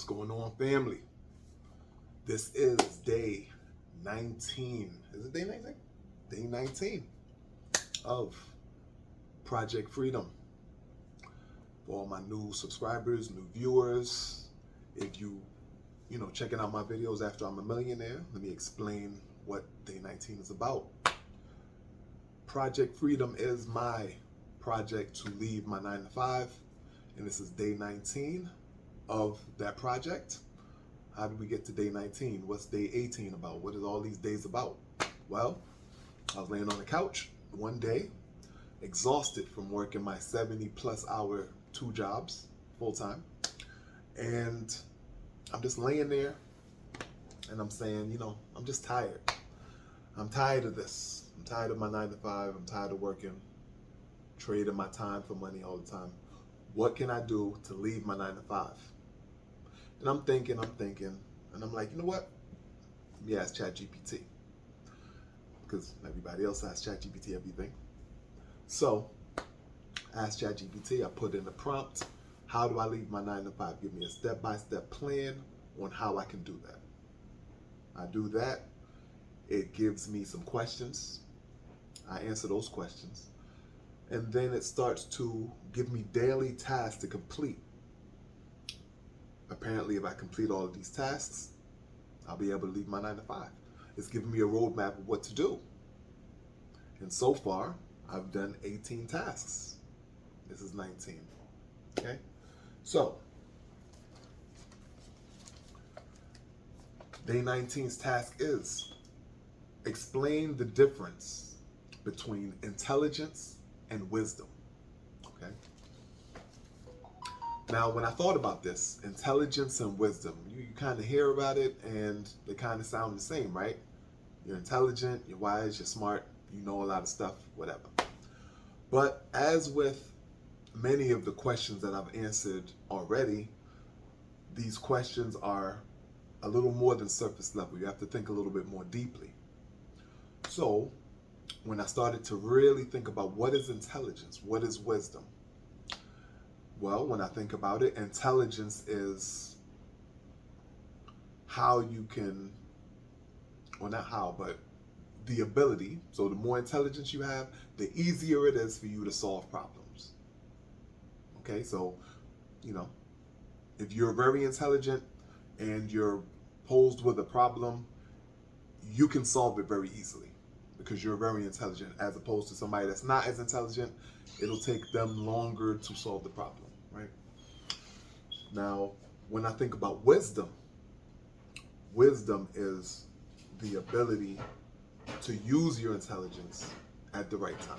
What's going on, family? This is day 19. Is it day 19? Day 19 of Project Freedom. For all my new subscribers, new viewers, if you checking out my videos after I'm a millionaire, let me explain what day 19 is about. Project Freedom is my project to leave my 9 to 5, and this is day 19 of that project. How did we get to day 19? What's day 18 about? What is all these days about? Well, I was laying on the couch one day, exhausted from working my 70+ hour 2 jobs full time. And I'm just laying there and I'm saying, I'm just tired. I'm tired of this. I'm tired of my 9 to 5. I'm tired of working, trading my time for money all the time. What can I do to leave my 9 to 5? And I'm thinking, and I'm like, you know what? Let me ask ChatGPT. Because everybody else asks ChatGPT everything. So, ask ChatGPT, I put in the prompt, how do I leave my 9 to 5? Give me a step-by-step plan on how I can do that. I do that. It gives me some questions. I answer those questions. And then it starts to give me daily tasks to complete. Apparently, if I complete all of these tasks, I'll be able to leave my 9 to 5. It's giving me a roadmap of what to do. And so far, I've done 18 tasks. This is 19. Okay? So, day 19's task is explain the difference between intelligence and wisdom. Okay? Now, when I thought about this, intelligence and wisdom, you kind of hear about it and they kind of sound the same, right? You're intelligent, you're wise, you're smart, you know a lot of stuff, whatever. But as with many of the questions that I've answered already, these questions are a little more than surface level. You have to think a little bit more deeply. So, when I started to really think about what is intelligence, what is wisdom, well, when I think about it, intelligence is how you can, well, not how, but the ability. So the more intelligence you have, the easier it is for you to solve problems. Okay, so, if you're very intelligent and you're posed with a problem, you can solve it very easily because you're very intelligent, as opposed to somebody that's not as intelligent. It'll take them longer to solve the problem, right? Now, when I think about wisdom, wisdom is the ability to use your intelligence at the right time.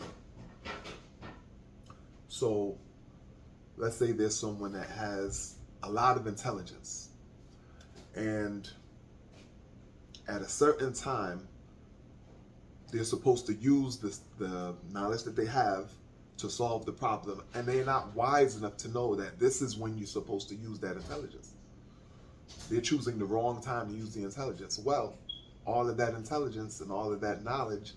So, let's say there's someone that has a lot of intelligence, and at a certain time, they're supposed to use the knowledge that they have to solve the problem, and they're not wise enough to know that this is when you're supposed to use that intelligence. They're choosing the wrong time to use the intelligence. Well, all of that intelligence and all of that knowledge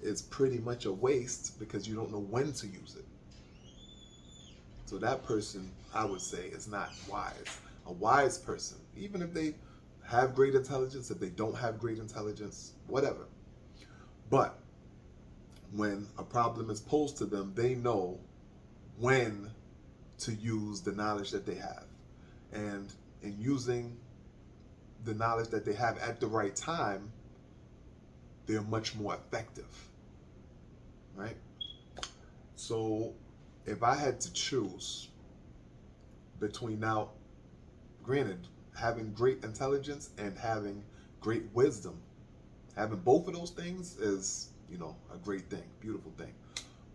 is pretty much a waste because you don't know when to use it. So that person, I would say, is not wise. A wise person, even if they have great intelligence, if they don't have great intelligence, whatever. But when a problem is posed to them, they know when to use the knowledge that they have. And in using the knowledge that they have at the right time, they're much more effective, right? So if I had to choose between, now, granted, having great intelligence and having great wisdom, having both of those things is, a great thing, beautiful thing.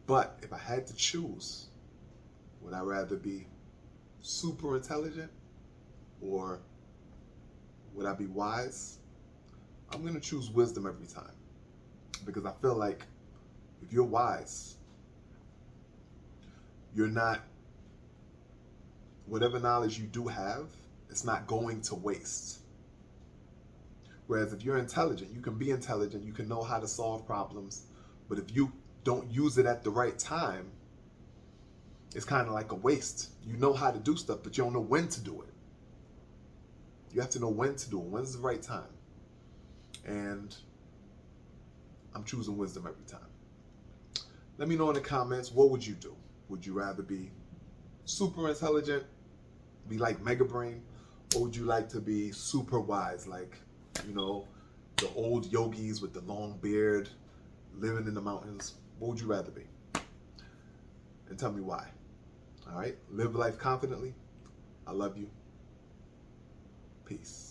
But if I had to choose, would I rather be super intelligent or would I be wise? I'm going to choose wisdom every time, because I feel like if you're wise, you're not, whatever knowledge you do have, it's not going to waste. Whereas if you're intelligent, you can be intelligent, you can know how to solve problems, but if you don't use it at the right time, it's kind of like a waste. You know how to do stuff, but you don't know when to do it. You have to know when to do it. When's the right time? And I'm choosing wisdom every time. Let me know in the comments, what would you do? Would you rather be super intelligent, be like Mega Brain, or would you like to be super wise, like, you know, the old yogis with the long beard, living in the mountains? What would you rather be? And tell me why. All right? Live life confidently. I love you. Peace.